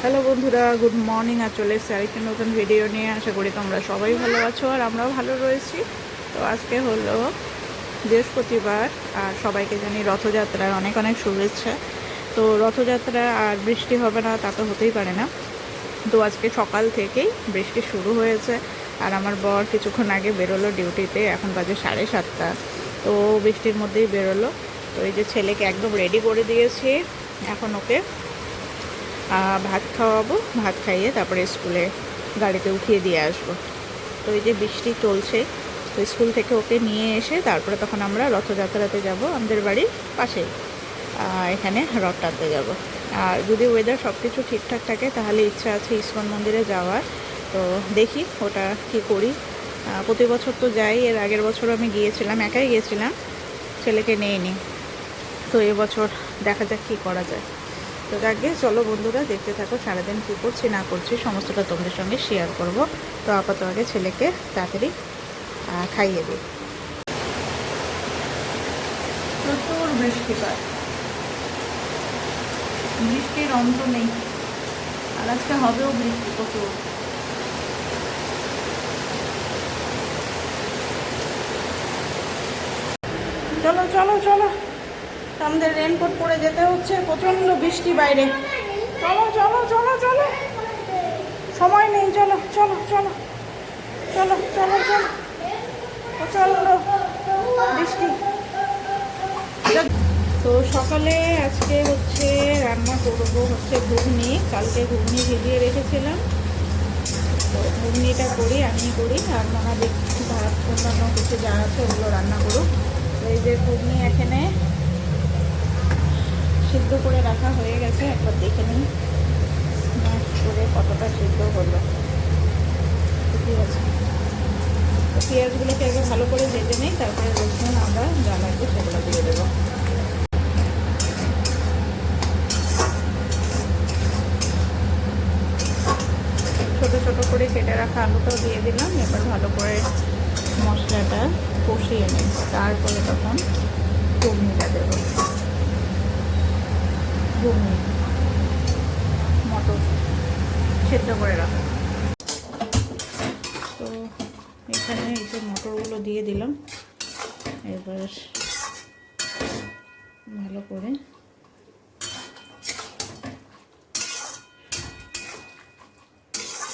Hello বন্ধুরা, good morning. আর চলে এসেছি আরেকটি নতুন ভিডিও নিয়ে। আশা করি তোমরা সবাই ভালো আছো আর আমরাও ভালো রয়েছি। তো আজকে হলো বৃহস্পতিবার আর সবাইকে জানি রথযাত্রার অনেক অনেক শুভেচ্ছা। তো রথযাত্রা আর বৃষ্টি হবে না তা তো হতেই পারে না। তো আজকে সকাল থেকেই বৃষ্টি শুরু হয়েছে আর আমার বর কিছুক্ষণ আগে বেরোলো ডিউটিতে। এখন বাজে 7:30। তো বৃষ্টির মধ্যেই বেরোলো। তো এই যে ছেলেকে একদম রেডি করে দিয়েছি, এখন ওকে ভাত খাওয়াবো। ভাত খাইয়ে তারপরে স্কুলে গাড়িতে উঠিয়ে দিয়ে আসবো। তো এই যে বৃষ্টি চলছে, তো স্কুল থেকে ওকে নিয়ে এসে তারপরে তখন আমরা রথযাত্রাতে যাব। আমাদের বাড়ির পাশেই এখানে রথ টানতে যাব। আর যদি ওয়েদার সব কিছু ঠিকঠাক থাকে তাহলে ইচ্ছা আছে ইস্কন মন্দিরে যাওয়ার। তো দেখি ওটা কি করি। প্রতি বছর তো যাই, এর আগের বছর আমি গিয়েছিলাম, একাই গিয়েছিলাম, ছেলেকে নিইনি। তো এবছর দেখা যাক কী করা যায়। তো আগে চলো বন্ধুরা, দেখতে থাকো সারাদিন কী করছি না করছি সমস্তটা তোমাদের সঙ্গে শেয়ার করব। তো আপাতত আগে ছেলেকে তাড়াতাড়ি খাইয়ে দিই। প্রচুর বৃষ্টিপাত, বৃষ্টির অন্ত নেই, আর আজকে হবেও বৃষ্টি প্রচুর। চলো চলো চলো, আমাদের রেনকোট পরে যেতে হচ্ছে, প্রচণ্ড বৃষ্টি বাইরে। চলো চলো চলো চলো, সময় নেই, চলো চলো চলো চলো চলো চলো, প্রচণ্ড বৃষ্টি। তো সকালে আজকে হচ্ছে রান্না করবো হচ্ছে ঘুগনি। কালকে ঘুগনি ভিজিয়ে রেখেছিলাম, তো ঘুগনিটা করি, আমি করি, আর মনে দেখি ভাত অন্যান্য কিছু যা আছে ওগুলো রান্না করুক। তো এই যে ঘুগনি এখানে সিদ্ধ করে রাখা হয়ে গেছে, একবার দেখে নিই ম্যাশ করে কতটা সিদ্ধ হলো। ঠিক আছে, তো পেঁয়াজগুলোকে আগে ভালো করে ভেজে নিই, তারপরে রসুন আদা যা লাগবে সেগুলো দিয়ে দেবো। ছোটো ছোটো করে কেটে রাখা আলুটাও দিয়ে দিলাম। এবার ভালো করে মশলাটা কষিয়ে নিই, তারপরে তখন ঘুগনিটা দেবো। ঘুগনি মটর সেদ্ধ করে রাখা। তো এখানে এই যে মটরগুলো দিয়ে দিলাম, এবার ভালো করে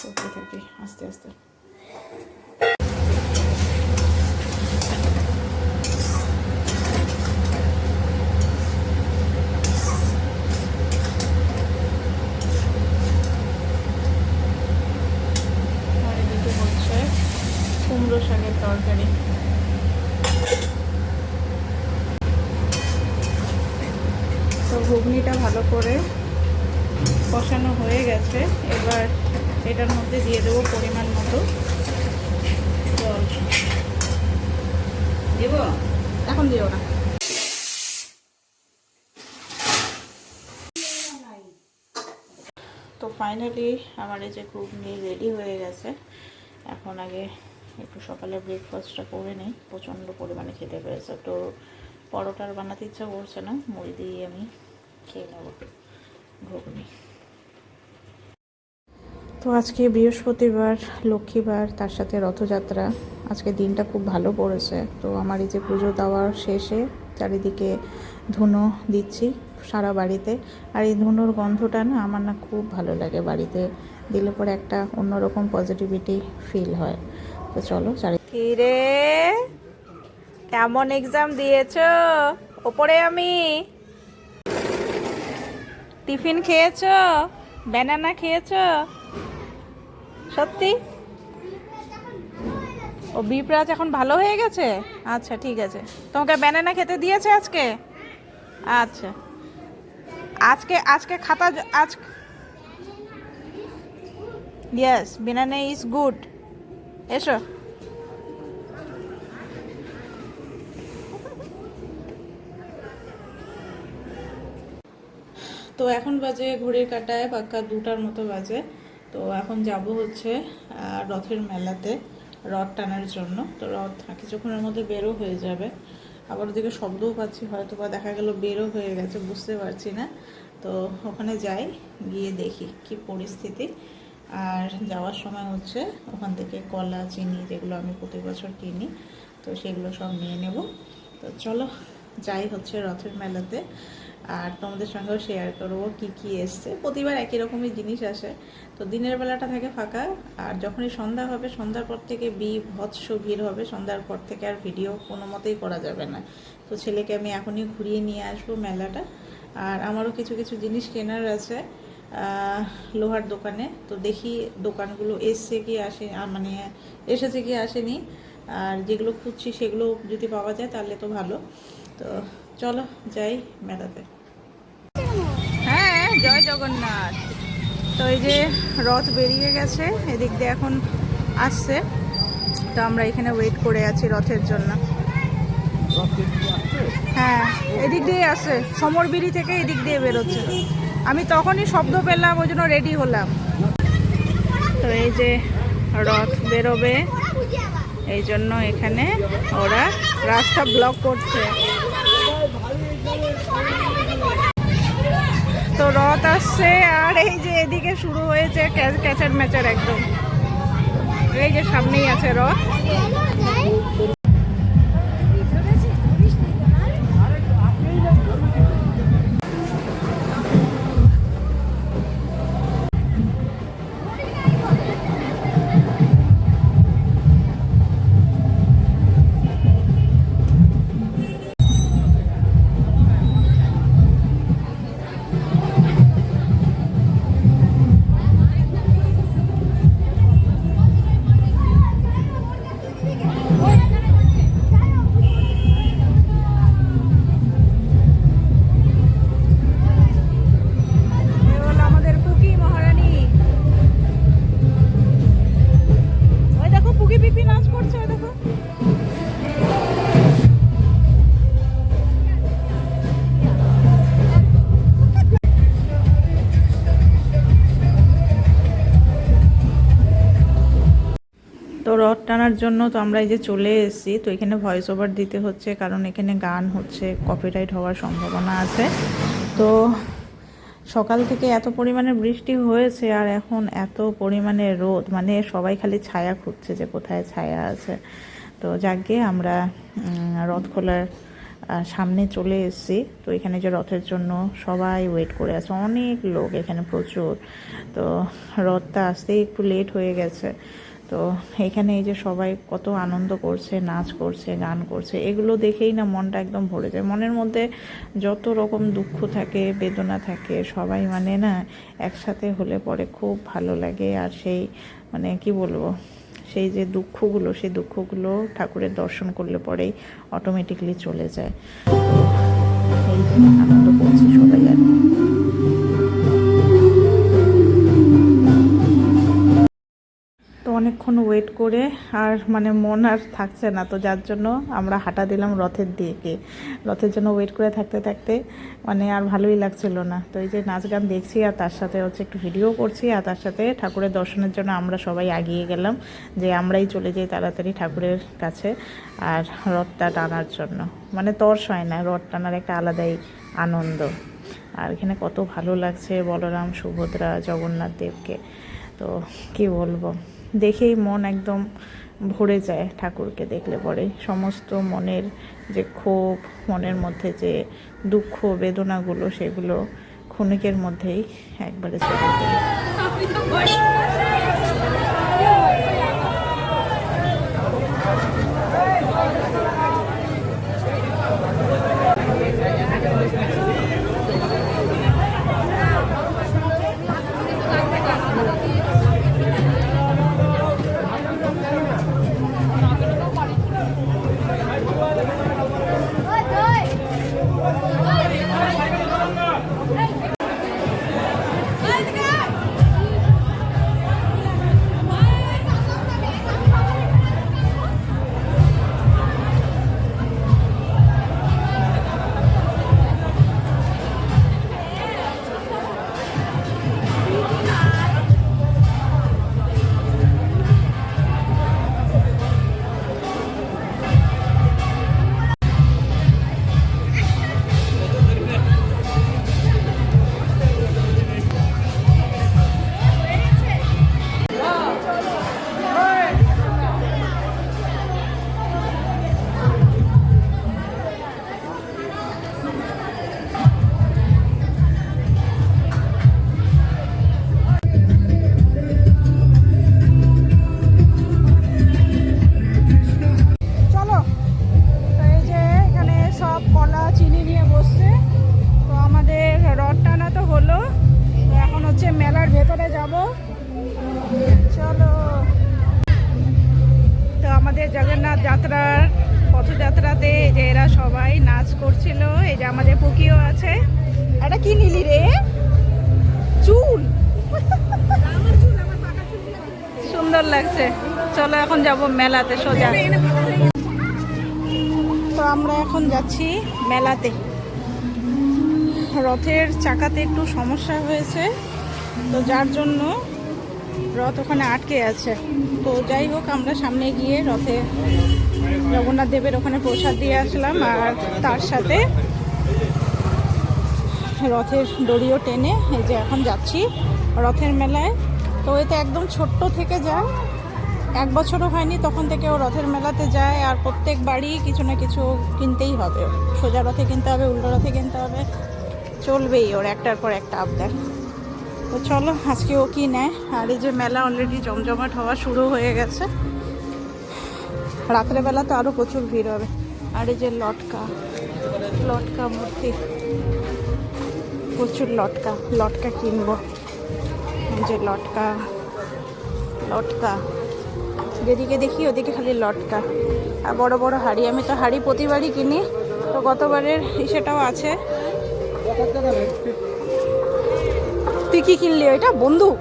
করতে থাকি আস্তে আস্তে। আর এদিকে হচ্ছে কুমড়ো শাকের তরকারি। তো ঘুগনিটা ভালো করে কষানো হয়ে গেছে, এবার এটার মধ্যে দিয়ে দেবো পরিমাণ মতো জল। দেব এখন, দিও না। তো ফাইনালি আমার এই যে ঘুগনি রেডি হয়ে গেছে। এখন আগে একটু সকালে ব্রেকফাস্টটা করে নিই, প্রচণ্ড পরিমাণে খেতে পেয়েছে। তো পরোটার বানাতে ইচ্ছা করছে না, মুড়ি দিয়ে আমি খেয়ে নেব ঘুগনি। তো আজকে বৃহস্পতিবার, লক্ষ্মীবার, তার সাথে রথযাত্রা। আজকে দিনটা খুব ভালো পড়েছে। তো আমার এই যে পুজো দেওয়ার শেষে চারিদিকে ধুনো দিচ্ছি সারা বাড়িতে। আর এই ধুনোর গন্ধটা না আমার না খুব ভালো লাগে, বাড়িতে দিলে পরে একটা অন্যরকম পজিটিভিটি ফিল হয়। তো চলো কি রে, কেমন এক্সাম দিয়েছ? ওপরে আমি টিফিন খেয়েছো? ব্যানানা খেয়েছো? সত্যি? ও বিপ্রাজ এখন ভালো হয়ে গেছে? আচ্ছা ঠিক আছে, তোমাকে ব্যানানা খেতে দিয়েছে আজকে? আচ্ছা, আজকে আজকে খাতা আজ ইয়েস, ব্যানানা ইজ গুড। এসো। তো এখন বাজে ঘড়ির কাঁটায় পাক্কা 2টার মতো বাজে। তো এখন যাব হচ্ছে রথের মেলাতে রথ টানার জন্য। তো রথ কিছুক্ষণের মধ্যে বেরো হয়ে যাবে। আবার ওদিকে শব্দও পাচ্ছি, হয়তো বা দেখা গেল বেরো হয়ে গেছে, বুঝতে পারছি না। তো ওখানে যাই, গিয়ে দেখি কি পরিস্থিতি। আর যাওয়ার সময় হচ্ছে ওখান থেকে কলা, চিনি যেগুলো আমি প্রতি বছর কিনি, তো সেগুলো সব নিয়ে নেব। তো চলো যাই হচ্ছে রথের মেলাতে, আর তোমাদের সঙ্গেও শেয়ার করবো কি কি এসছে। প্রতিবার একই রকমই জিনিস আসে, তো দিনের বেলাটা থাকে ফাঁকা, আর যখনই সন্ধ্যা হবে সন্ধ্যার পর থেকে বিভৎস ভিড় হবে। সন্ধ্যার পর থেকে আর ভিডিও কোনো মতেই করা যাবে না। তো ছেলেকে আমি এখনই ঘুরিয়ে নিয়ে আসবো মেলাটা। আর আমারও কিছু কিছু জিনিস কেনার আছে লোহার দোকানে, তো দেখি দোকানগুলো এসছে কি আসে, মানে এসেছে কি আসেনি, আর যেগুলো খুঁজছি সেগুলো যদি পাওয়া যায় তাহলে তো ভালো। তো চলো যাই মেলাতে। হ্যাঁ, জয় জগন্নাথ। তো এই যে রথ বেরিয়ে গেছে, এদিক দিয়ে এখন আসছে, তো আমরা এখানে ওয়েট করে আছি রথের জন্য। হ্যাঁ, এদিক দিয়ে আসছে, সমরবিরি থেকে এদিক দিয়ে বেরোচ্ছে। আমি তখনই শব্দ পেলাম, ওই জন্য রেডি হলাম। তো এই যে রথ বেরোবে, এই জন্য এখানে ওরা রাস্তা ব্লক করছে। তো রথ আসছে, আর এই যে এদিকে শুরু হয়েছে ক্যাচার ম্যাচার একদম। এই যে সামনেই আছে রথ। তো রথ টানার জন্য তো আমরা এই যে চলে এসেছি। তো এখানে ভয়েস ওভার দিতে হচ্ছে, কারণ এখানে গান হচ্ছে, কপিরাইট হওয়ার সম্ভাবনা আছে। তো সকাল থেকে এত পরিমাণে বৃষ্টি হয়েছে, আর এখন এত পরিমাণে রোদ, মানে সবাই খালি ছায়া খুঁজছে যে কোথায় ছায়া আছে। তো যাকে আমরা রথ খোলার সামনে চলে এসেছি। তো এখানে যে রথের জন্য সবাই ওয়েট করে আছে, অনেক লোক এখানে প্রচুর। তো রথটা আসতেই একটু লেট হয়ে গেছে। তো এখানে এই যে সবাই কত আনন্দ করছে, নাচ করছে, গান করছে, এগুলো দেখেই না মনটা একদম ভরে যায়। মনের মধ্যে যত রকম দুঃখ থাকে, বেদনা থাকে, সবাই মানে না একসাথে হলে পরে খুব ভালো লাগে। আর সেই মানে কি বলবো, সেই যে দুঃখগুলো, সেই দুঃখগুলো ঠাকুরের দর্শন করলে পরেই অটোমেটিকলি চলে যায়। এই যে আনন্দ করছি সবাই আর কি। তো অনেকক্ষণ ওয়েট করে আর মানে মন আর থাকছে না, তো যার জন্য আমরা হাঁটা দিলাম রথের দিকে। রথের জন্য ওয়েট করে থাকতে থাকতে মানে আর ভালোই লাগছিল না। তো এই যে নাচ গান দেখছি, আর তার সাথে হচ্ছে একটু ভিডিও করছি, আর তার সাথে ঠাকুরের দর্শনের জন্য আমরা সবাই এগিয়ে গেলাম, যে আমরাই চলে যাই তাড়াতাড়ি ঠাকুরের কাছে আর রথটা টানার জন্য। মানে তর্স হয় না, রথ টানার একটা আলাদাই আনন্দ। আর এখানে কত ভালো লাগছে বলরাম, সুভদ্রা, জগন্নাথ দেবকে। তো কি বলবো, দেখেই মন একদম ভরে যায়। ঠাকুরকে দেখলে পরে সমস্ত মনের যে ক্ষোভ, মনের মধ্যে যে দুঃখ বেদনাগুলো, সেগুলো ক্ষণিকের মধ্যেই একবারে চলে যায়। সবাই নাচ করছিল। এই যে আমাদের পুকিও আছে। এটা কি নিলি রে? চুল সুন্দর লাগছে। চলো এখন যাব মেলাতে সোজা। তো আমরা এখন যাচ্ছি মেলাতে। রথের চাকাতে একটু সমস্যা হয়েছে, তো যার জন্য রথ ওখানে আটকে আছে। তো যাই হোক, আমরা সামনে গিয়ে রথে জগন্নাথ দেবের ওখানে প্রসাদ দিয়ে আসলাম, আর তার সাথে রথের দড়িও টেনে এই যে এখন যাচ্ছি রথের মেলায়। তো এতে একদম ছোট্ট থেকে যায়, 1 বছরও হয়নি তখন থেকে ও রথের মেলাতে যায়। আর প্রত্যেক বাড়ি কিছু না কিছু কিনতেই হবে, সোজা রথে কিনতে হবে, উল্টো রথে কিনতে হবে, চলবেই ওর একটার পর একটা আবদার। তো চলো আজকে ও কি নেয়। আর এই যে মেলা অলরেডি জমজমাট হওয়া শুরু হয়ে গেছে, রাত্রেবেলা তো আরও প্রচুর ভিড় হবে। আর এই যে লটকা লটকা মূর্তি, প্রচুর লটকা লটকা কিনবো। এই যে লটকা লটকা, যেদিকে দেখি ওদিকে খালি লটকা আর বড় বড় হাড়ি। আমি তো হাড়ি প্রতিবারই কিনি, তো গতবারের সেটাও আছে। তুই কি কিনলি? ওইটা বন্দুক?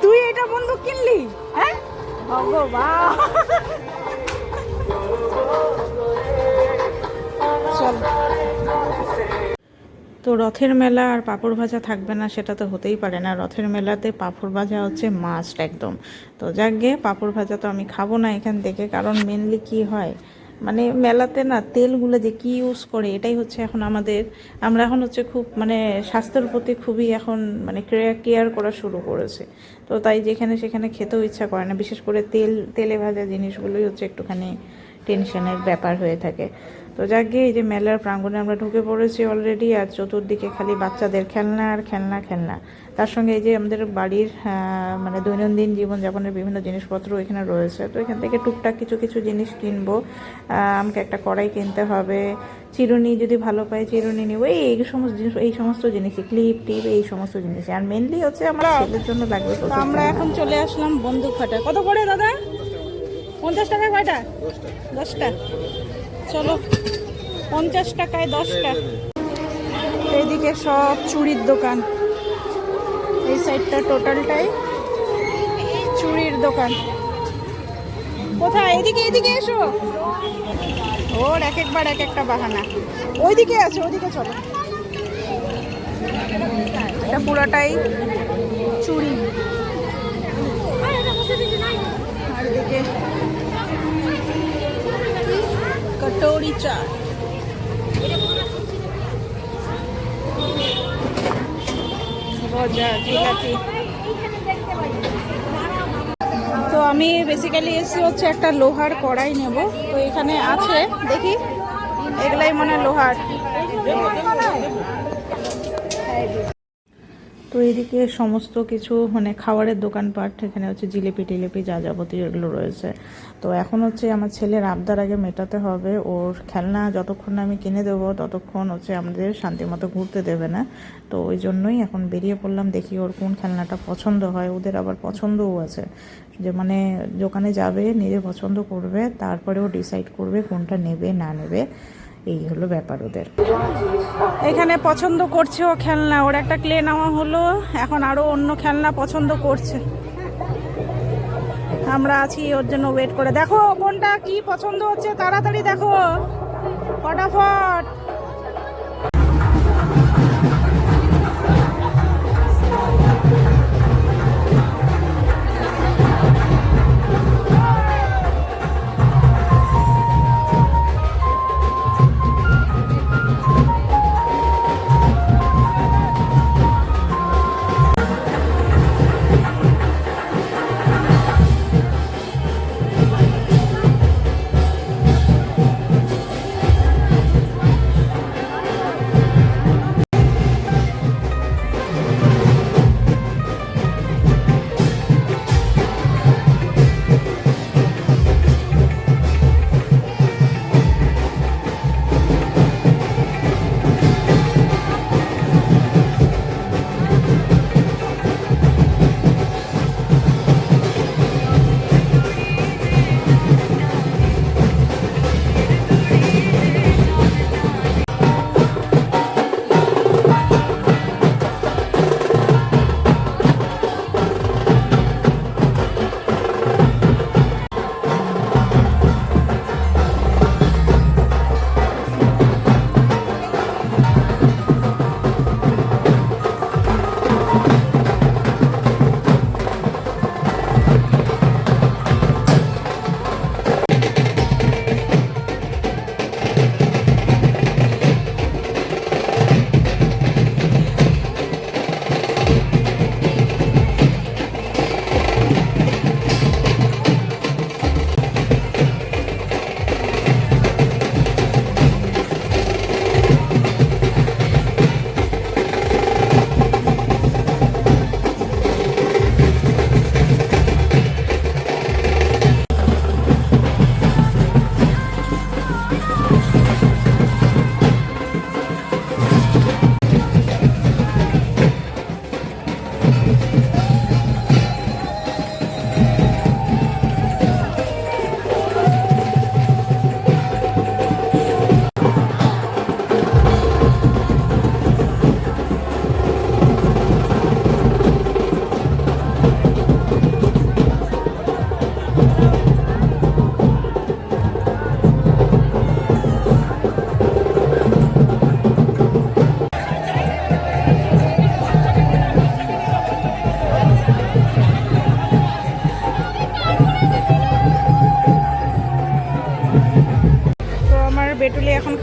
তুই এটা বন্দুক কিনলি? হ্যাঁ ভগবান। চল। তো রথের মেলা আর পাঁপড় ভাজা থাকবে না সেটা তো হতেই পারে না। রথের মেলাতে পাঁপড় ভাজা হচ্ছে মাস্ট একদম। তো যাক গে, পাঁপড় ভাজা তো আমি খাবো না এখান থেকে, কারণ মেনলি কি হয় মানে মেলাতে না তেলগুলো যে কি ইউজ করে এটাই হচ্ছে এখন আমরা এখন হচ্ছে খুব মানে স্বাস্থ্যের প্রতি খুবই এখন মানে কেয়ার করা শুরু করেছে। তো তাই যেখানে সেখানে খেতেও ইচ্ছা করে না, বিশেষ করে তেলে ভাজা জিনিসগুলোই হচ্ছে একটুখানি টেনশনের ব্যাপার হয়ে থাকে। তো যাক গিয়ে এই যে মেলার প্রাঙ্গণে আমরা ঢুকে পড়েছি অলরেডি, আর চতুর্দিকে খালি বাচ্চাদের খেলনা আর খেলনা খেলনা। তার সঙ্গে এই যে আমাদের বাড়ির মানে দৈনন্দিন জীবনযাপনের বিভিন্ন জিনিসপত্র এখানে রয়েছে। তো এখান থেকে টুকটাক কিছু কিছু জিনিস কিনবো। আমাকে একটা কড়াই কিনতে হবে, চিরুনি যদি ভালো পাই চিরুনি নিব, এই সমস্ত জিনিসই, ক্লিপ টিপ এই সমস্ত জিনিস। আর মেনলি হচ্ছে আমার ছেলের জন্য লাগবে। আমরা এখন চলে আসলাম বন্দুক ফাটা। কত করে দাদা? 50 টাকা কয়টা? 10টা। চলো 50 টাকায় 10টা। এইদিকে সব চুড়ির দোকান, এই সাইডটা টোটালটাই চুড়ির দোকান। কোথায়? এদিকে এদিকে এসো। ওর এক একবার এক একটা বাহানা। ওইদিকে আছে, ওইদিকে চলো। এটা পুরোটাই চুড়ি। আর এদিকে কটोरी চাট, গজা, জিলাপি। তো আমি বেসিক্যালি এসে হচ্ছে একটা লোহার কড়াই নেব। তো এখানে আছে, দেখি এগুলাই মনে লোহার। তো এদিকে সমস্ত কিছু মানে খাবারের দোকানপাট, এখানে হচ্ছে জিলিপি টিলিপি যা যাবতীয় এগুলো রয়েছে। তো এখন হচ্ছে আমার ছেলের আবদার আগে মেটাতে হবে। ওর খেলনা যতক্ষণ না আমি কিনে দেবো ততক্ষণ হচ্ছে আমাদের শান্তি মতো ঘুরতে দেবে না। তো ওই জন্যই এখন বেরিয়ে পড়লাম, দেখি ওর কোন খেলনাটা পছন্দ হয়। ওদের আবার পছন্দও আছে, যে মানে দোকানে যাবে, নিজে পছন্দ করবে, তারপরে ও ডিসাইড করবে কোনটা নেবে না নেবে। এই হলো ব্যাপার ওদের। এখানে পছন্দ করছে ও খেলনা, ওর একটা ক্লে নেওয়া হলো, এখন আরো অন্য খেলনা পছন্দ করছে। আমরা আছি ওর জন্য ওয়েট করে। দেখো কোনটা কি পছন্দ হচ্ছে, তাড়াতাড়ি দেখো ফটাফট।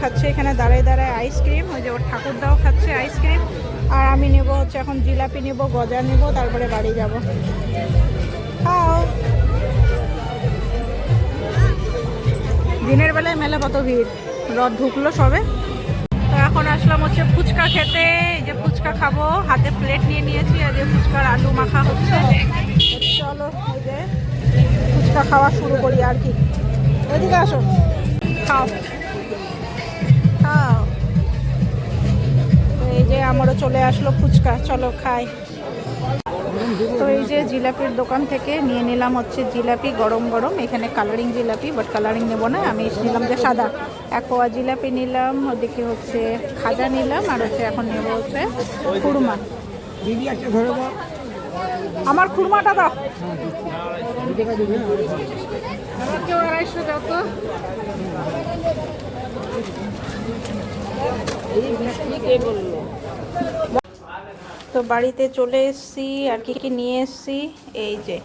খাচ্ছে এখানে দাঁড়ায় দাঁড়ায় আইসক্রিম। ওই যে ওর ঠাকুরদাও খাচ্ছে আইসক্রিম। আর আমি নেব হচ্ছে এখন জিলাপি নেব, গজা নেব, তারপরে বাড়ি যাব। খাও। দিনের বেলায় মেলা কত ভিড়, রথ ঢুকলো সবে। তো এখন আসলাম হচ্ছে ফুচকা খেতে। এই যে ফুচকা খাবো, হাতে প্লেট নিয়ে নিয়েছি। আর যে ফুচকার আলু মাখা হচ্ছে। চলো এই যে ফুচকা খাওয়া শুরু করি আর কি। এদিকে আসো, খাও খাও। তো এই যে আমারও চলে আসলো ফুচকা, চলো খাই। তো এই যে জিলাপির দোকান থেকে নিয়ে নিলাম হচ্ছে জিলাপি গরম গরম। এখানে কালারিং জিলাপি, বাট কালারিং নেবো না, আমি নিলাম যে সাদা। একোয়া জিলাপি নিলাম, ওদিকে হচ্ছে খাজা নিলাম, আর হচ্ছে এখন নেব হচ্ছে খুরমা। আমার খুরমাটা দাও। আমাকে 250 দাও তো। তো বাড়িতে চলে এসেছি। আর কি কি নিয়ে এসেছি, এই যে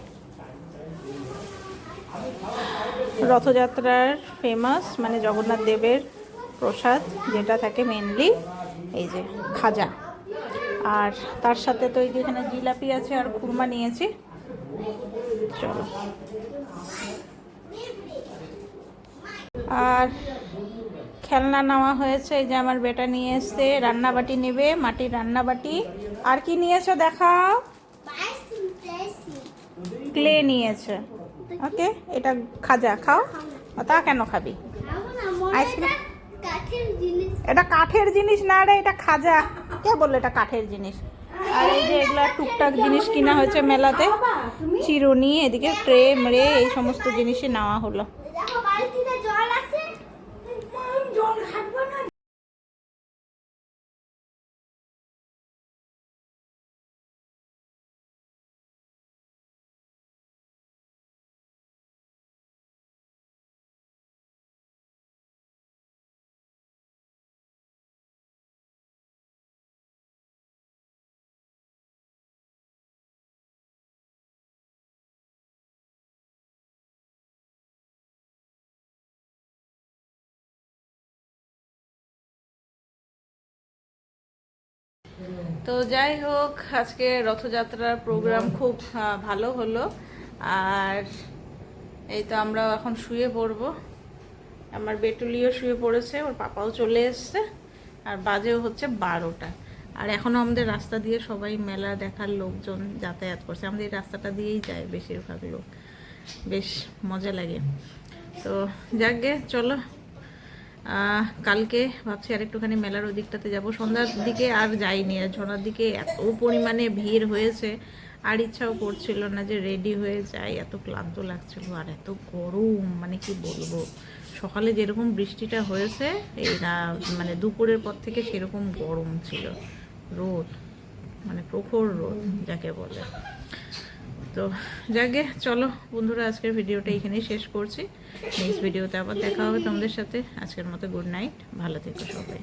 রথযাত্রার ফেমাস মানে জগন্নাথ দেবের প্রসাদ যেটা থাকে মেনলি, এই যে খাজা। আর তার সাথে তো এই যে এখানে জিলাপি আছে আর খুরমা নিয়েছি। চলো। আর খেলনা নেওয়া হয়েছে, এই যে আমার বেটা নিয়ে এসছে রান্নাবাটি নেবে, মাটির রান্নাবাটি। আর কি নিয়েছো দেখাও। ক্লে নিয়েছে। ওকে, এটা খাজা খাও। তা কেন খাবি আইসক্রিম? এটা কাঠের জিনিস না রে, এটা খাজা। কে বললো এটা কাঠের জিনিস? আর এই যে এগুলা টুকটাক জিনিস কিনা হয়েছে মেলাতে, চিরুনি, এদিকে ট্রে মেরে এই সমস্ত জিনিসই নেওয়া হলো। তো যাই হোক, আজকে রথযাত্রার প্রোগ্রাম খুব ভালো হলো। আর এই তো আমরা এখন শুয়ে পড়বো। আমার বেটুলিও শুয়ে পড়েছে, ওর পাপাও চলে এসছে। আর বাজেও হচ্ছে 12টা। আর এখনও আমাদের রাস্তা দিয়ে সবাই মেলা দেখার লোকজন যাতায়াত করছে। আমাদের এই রাস্তাটা দিয়েই যায় বেশিরভাগ লোক, বেশ মজা লাগে। তো যাকগে, চলো কালকে ভাবছি আর একটুখানি মেলার ওই দিকটাতে যাবো। সন্ধ্যার দিকে আর যাইনি, আর ঝর্ণার দিকে এত পরিমাণে ভিড় হয়েছে আর ইচ্ছাও করছিল না যে রেডি হয়ে যাই, এত ক্লান্ত লাগছিল। আর এত গরম, মানে কি বলবো, সকালে যেরকম বৃষ্টিটা হয়েছে এই মানে দুপুরের পর থেকে সেরকম গরম ছিল, রোদ মানে প্রখর রোদ যাকে বলে। তো যাকে চলো বন্ধুরা, আজকের ভিডিওটা এখানেই শেষ করছি। নেক্সট ভিডিওতে আবার দেখা হবে তোমাদের সাথে। আজকের মতো গুড নাইট, ভালো থেকো সবাই।